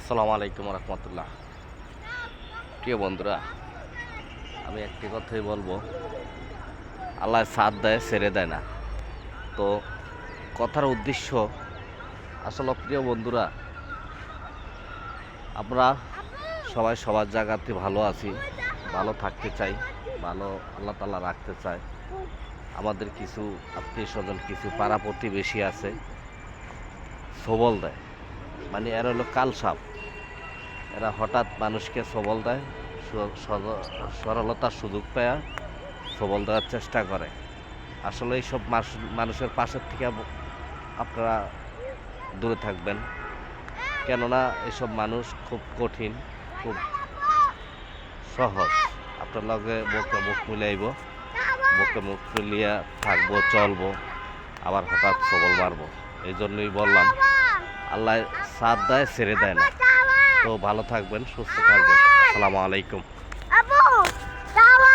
আসসালামু আলাইকুম রহমতুল্লাহ। প্রিয় বন্ধুরা, আমি একটি কথাই বলবো, আল্লাহ সাথ দেয় ছেড়ে দেয় না। তো কথার উদ্দেশ্য আসলে প্রিয় বন্ধুরা, আমরা সবাই সবার জায়গাতে ভালো আছি, ভালো থাকতে চাই, ভালো আল্লাহ তাআলা রাখতে চায়। আমাদের কিছু আত্মীয় স্বজন, কিছু পাড়া প্রতিবেশী আছে, সবল দেয়, মানে এরা হলো কালসাপ। এরা হঠাৎ মানুষকে সবল দেয়, সরলতার সুযোগ পায় সবল দেওয়ার চেষ্টা করে। আসলে এইসব মানুষের পাশের থেকে আপনারা দূরে থাকবেন, কেননা এসব মানুষ খুব কঠিন, খুব সহজ। আপনার লগে মুখে মুখ মিলাইব, মুখে মুখ মিলিয়া থাকবো, চলবো, আবার হঠাৎ সবল মারবো। এই জন্যই বললাম, আল্লাহ সাথ দেয় ছেড়ে দেয় না। তো ভালো থাকবেন, সুস্থ থাকবেন। আসসালামু আলাইকুম।